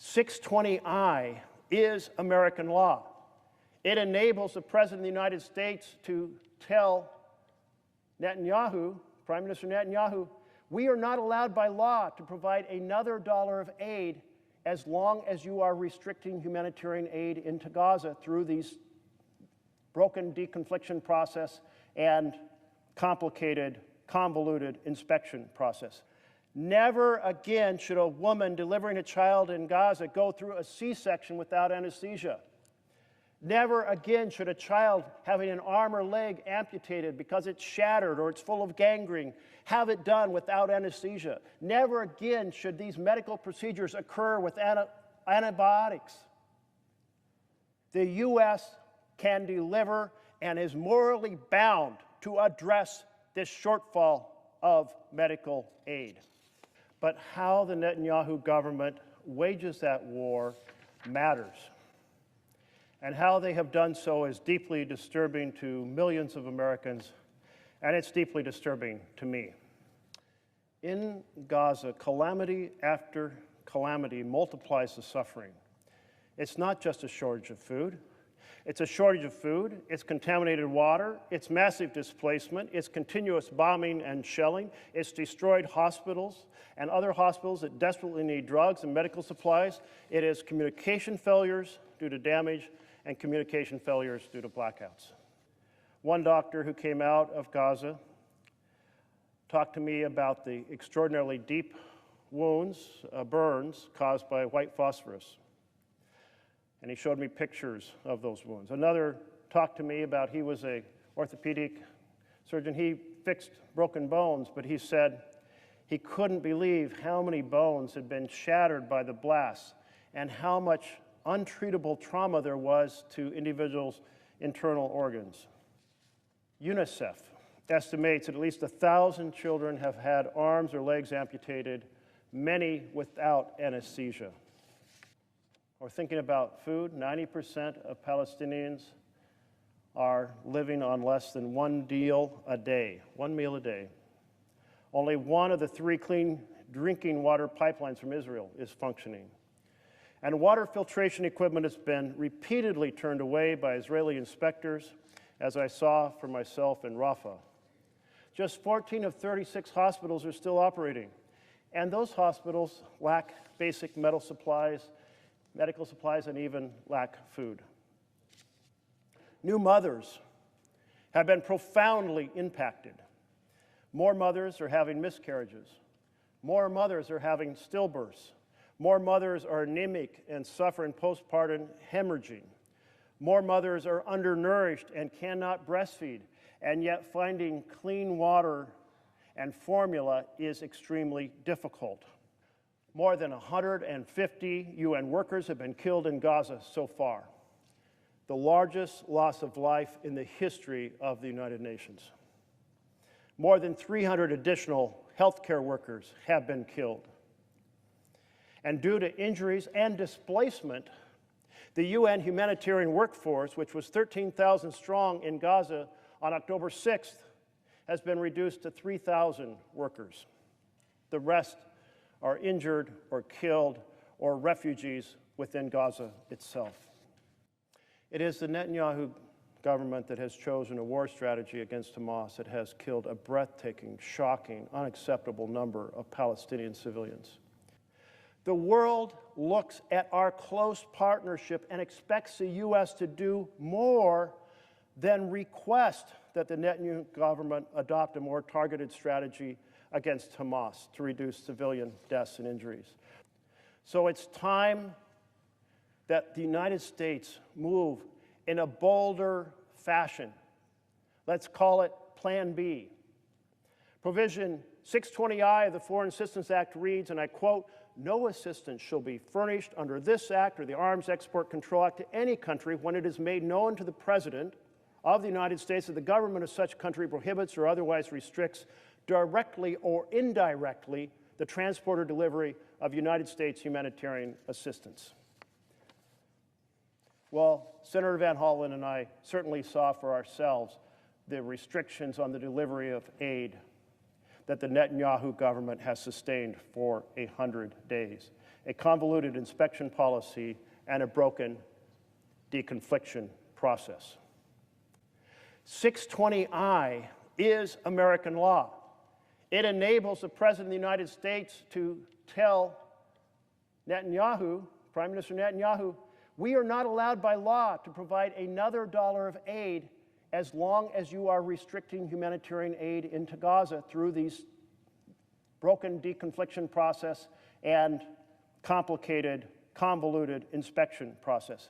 620I is American law. It enables the President of the United States to tell Netanyahu, Prime Minister Netanyahu, we are not allowed by law to provide another dollar of aid as long as you are restricting humanitarian aid into Gaza through these broken deconfliction process and complicated, convoluted inspection process. Never again should a woman delivering a child in Gaza go through a C-section without anesthesia. Never again should a child having an arm or leg amputated because it's shattered or it's full of gangrene have it done without anesthesia. Never again should these medical procedures occur with antibiotics. The U.S. can deliver and is morally bound to address this shortfall of medical aid. But how the Netanyahu government wages that war matters. And how they have done so is deeply disturbing to millions of Americans, and it's deeply disturbing to me. In Gaza, calamity after calamity multiplies the suffering. It's not just a shortage of food. It's a shortage of food, it's contaminated water, it's massive displacement, it's continuous bombing and shelling, it's destroyed hospitals and other hospitals that desperately need drugs and medical supplies. It is communication failures due to damage and communication failures due to blackouts. One doctor who came out of Gaza talked to me about the extraordinarily deep wounds, burns caused by white phosphorus. And he showed me pictures of those wounds. Another talked to me about, he was an orthopedic surgeon. He fixed broken bones, but he said he couldn't believe how many bones had been shattered by the blasts and how much untreatable trauma there was to individuals' internal organs. UNICEF estimates that at least 1,000 children have had arms or legs amputated, many without anesthesia. Or thinking about food, 90% of Palestinians are living on less than one meal a day. Only one of the 3 clean drinking water pipelines from Israel is functioning. And water filtration equipment has been repeatedly turned away by Israeli inspectors, as I saw for myself in Rafah. Just 14 of 36 hospitals are still operating, and those hospitals lack basic medical supplies, and even lack food. New mothers have been profoundly impacted. More mothers are having miscarriages. More mothers are having stillbirths. More mothers are anemic and suffering postpartum hemorrhaging. More mothers are undernourished and cannot breastfeed, and yet finding clean water and formula is extremely difficult. More than 150 UN workers have been killed in Gaza so far, the largest loss of life in the history of the United Nations. More than 300 additional healthcare workers have been killed. And due to injuries and displacement, the UN humanitarian workforce, which was 13,000 strong in Gaza on October 6th, has been reduced to 3,000 workers. The rest are injured or killed or refugees within Gaza itself. It is the Netanyahu government that has chosen a war strategy against Hamas that has killed a breathtaking, shocking, unacceptable number of Palestinian civilians. The world looks at our close partnership and expects the U.S. to do more than request that the Netanyahu government adopt a more targeted strategy against Hamas to reduce civilian deaths and injuries. So it's time that the United States move in a bolder fashion. Let's call it Plan B. Provision 620I of the Foreign Assistance Act reads, and I quote, "No assistance shall be furnished under this act or the Arms Export Control Act to any country when it is made known to the President of the United States that the government of such country prohibits or otherwise restricts directly or indirectly the transport or delivery of United States humanitarian assistance." Well, Senator Van Hollen and I certainly saw for ourselves the restrictions on the delivery of aid that the Netanyahu government has sustained for 100 days. a convoluted inspection policy, and a broken deconfliction process. 620I is American law. It enables the President of the United States to tell Netanyahu, Prime Minister Netanyahu, we are not allowed by law to provide another dollar of aid as long as you are restricting humanitarian aid into Gaza through these broken deconfliction process and complicated, convoluted inspection process.